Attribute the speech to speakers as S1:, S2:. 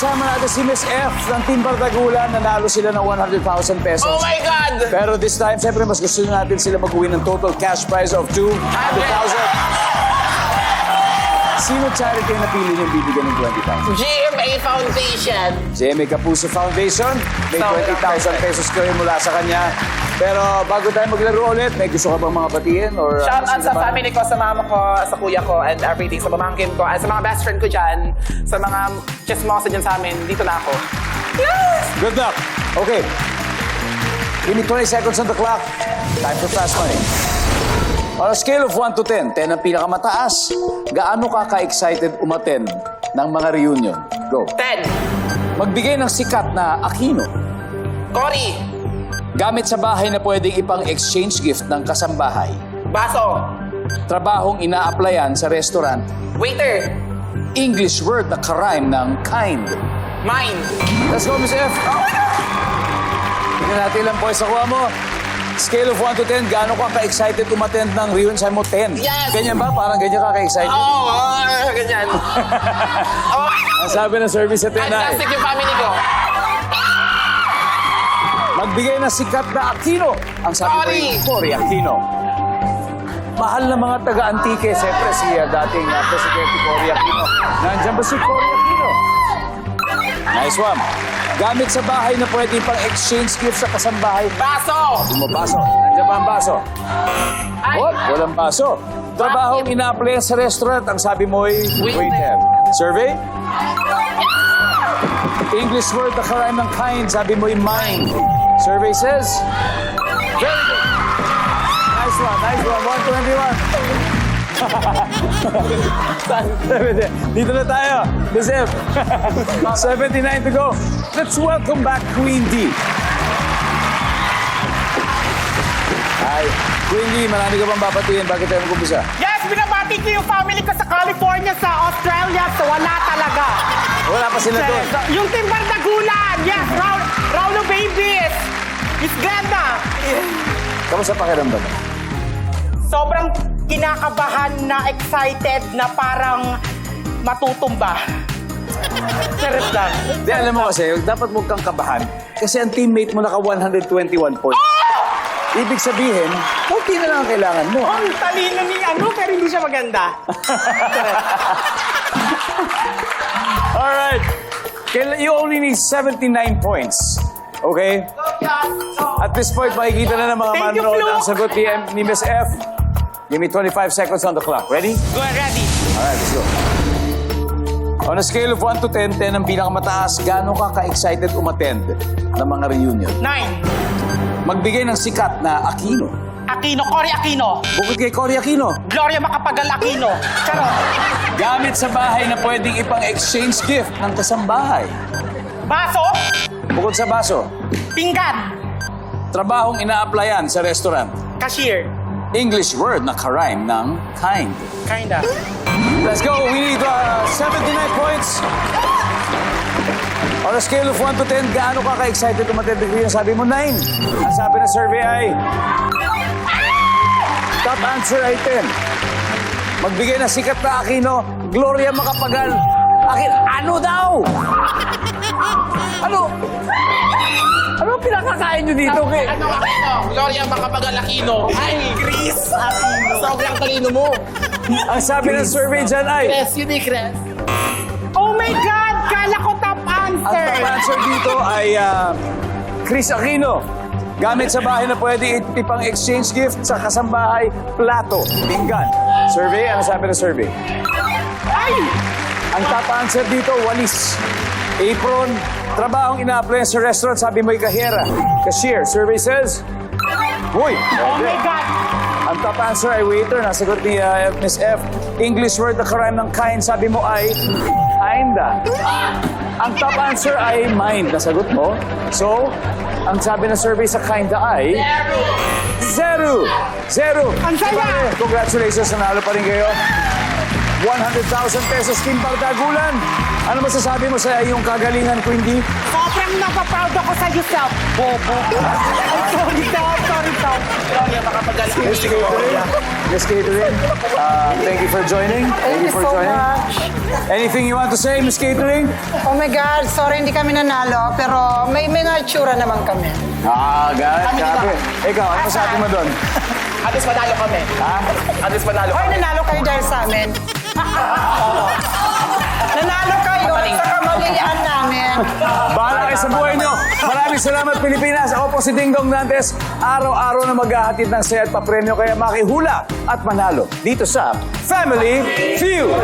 S1: kasama natin si Miss F ng Team Bardagulan. Nanalo sila ng 100,000 pesos.
S2: Oh my God!
S1: Pero this time, siyempre, mas gusto natin sila mag-uwi ng total cash prize of 200,000. Sino charity ang napili niyong bibigyan ng 20,000?
S2: GMA Foundation.
S1: GMA Kapuso Foundation. May 20,000 pesos kayo mula sa kanya. Pero bago tayo maglaro ulit, may gusto ka bang mga batiin? Or,
S2: Shout out
S1: sino
S2: sa
S1: ba?
S2: family ko, sa mama ko, sa kuya ko, and everything. Sa pamangkin ko, and sa mga best friend ko dyan. Sa mga chismosa dyan sa amin. Dito na ako. Yes!
S1: Good luck. Okay. Give me 20 seconds on the clock. Time for fast money. On a scale of 1 to 10, 10 ang pinakamataas. Gaano ka ka-excited umattend ng mga reunion? Go.
S2: 10.
S1: Magbigay ng sikat na Aquino.
S2: Cory.
S1: Gamit sa bahay na pwedeng ipang-exchange gift ng kasambahay.
S2: Baso.
S1: Trabahong ina-applyan sa restaurant.
S2: Waiter.
S1: English word na karime ng kind.
S2: Mine.
S1: Let's go, Miss F. Tingnan natin ilang points nakuha mo. Scale of 1 to 10, gaano ka ka-excited umattend ng reunion? Sabi mo, 10.
S2: Yes!
S1: Ganyan ba? Parang ganyan ka ka-excited?
S2: Ganyan. Oh my God!
S1: Ang sabi ng service sa 10 ay,
S2: Fantastic yung family ko.
S1: magbigay ng sikat na Aquino. Ang sabi ko ay, Cory Aquino. Mahal na mga taga-antike, siyempre si dating Presidente Cory Aquino. Nandiyan ba si Cory Aquino? Nice one. Gamit sa bahay na pwede pang exchange gift sa kasambahay.
S2: Baso.
S1: Baso. Nandiyan ba ang baso?
S2: Ay.
S1: What? Walang baso. Trabahong ina-apply sa restaurant. Ang sabi mo ay waiter. Survey? English word na karime ng kind. Sabi mo ay mind. Survey says? Very good. Nice one. Nice one. 121. Dito na tayo. Miss F. 79 to go. Let's welcome back Queen D. Hi. Queen D, marami ka bang babatiin? Bakit tayo mag-umpisa?
S3: Yes, binabati ko yung family ko sa California, sa Australia, so wala talaga.
S1: Wala pa sila doon.
S3: Yung Team Bardagulan, yes, Raulo Babies, Miss Glenda.
S1: Kamusta pakiramdam mo?
S3: Sobrang kinakabahan na excited na parang matutumba. Sarap lang.
S1: Di, alam mo kasi, dapat mo kang kabahan. Kasi ang teammate mo naka 121 points. Ibig sabihin, kunti na lang ang kailangan mo.
S3: Ang talino ni pero hindi siya maganda.
S1: Alright. You only need 79 points. Okay? At this point, makikita na ng mga
S3: Thank you,
S1: manonood
S3: Flo.
S1: ang sagot ni Miss F. Give me 25 seconds on the clock. Ready?
S3: Go ready.
S1: Alright, let's go. On a scale of 1 to 10, 10 ang pinakamataas, gaano ka ka-excited umattend ng mga reunion?
S3: 9.
S1: Magbigay ng sikat na Aquino.
S3: Aquino, Cory Aquino.
S1: Bukod kay Cory Aquino.
S3: Gloria Macapagal Aquino. Charot.
S1: Gamit sa bahay na pwedeng ipang-exchange gift ng kasambahay.
S3: Baso.
S1: Bukod sa baso,
S3: Pinggan.
S1: trabahong ina-applyan sa restaurant.
S3: Cashier.
S1: English word na karime ng kind.
S3: Kinda.
S1: Let's go. We need 79 points. On a scale of 1 to 10, gaano ka ka-excited umattend ng reunion? Sabi mo 9. Ang sabi ng survey ay... Top answer ay 10. Magbigay na sikat na Aquino, Gloria Macapagal. Ano daw? Ano? Ano ang pinakakain nyo dito? Okay?
S2: Ano Aquino? Gloria Macapagal Aquino. Ay, Chris Aquino. Sobrang talino mo.
S1: Ang sabi ng survey dyan ay...
S2: Chris, yun eh, Chris.
S3: Oh my God! Kala ko top
S1: Ang
S3: answer!
S1: top answer dito ay Chris Aquino. Gamit sa bahay na pwede ipang-exchange gift sa kasambahay, plato, pinggan. Survey? Ano sabi ng survey?
S3: Ay!
S1: Ang top answer dito, walis. Apron, trabahong ina-apply sa restaurant, sabi mo'y kahera. Cashier, survey says? Uy!
S3: Oh my God!
S1: Ang top answer ay waiter. Nasagot ni Miss F. English word na karime ng kind, sabi mo ay kinda. Ang top answer ay mind. Nasagot mo. So, ang sabi ng survey sa kinda ay... Zero! Zero!
S3: Ang saya!
S1: Congratulations, nanalo pa rin kayo. 100,000 pesos Team Bardagulan. Ano masasabi mo sa iyong kagalingan, Queen D?
S3: Sobrang napaproud ako sa iyo, Sap. Bobo. Sorry, Sap.
S2: Gloria, makapagaling.
S1: Miss Catherine. Miss Catherine, thank you for joining.
S4: Thank you so much.
S1: Anything you want to say, Miss Catherine?
S4: Oh my God, sorry hindi kami nanalo, pero may mga itsura naman kami.
S1: Grabe. Ikaw, ano masabi mo doon?
S2: At least manalo kami.
S1: Ha?
S2: At least manalo
S4: Hoy,
S2: kami.
S4: nanalo kayo dahil sa amin. Nanalo kayo sa kamalian namin.
S1: Bahala kayo sa buhay nyo. Maraming salamat, Pilipinas. Ako po si Ding Dong Dantes. Araw-araw na maghahatid ng saya at papremyo kaya makihula at manalo dito sa Family Feud.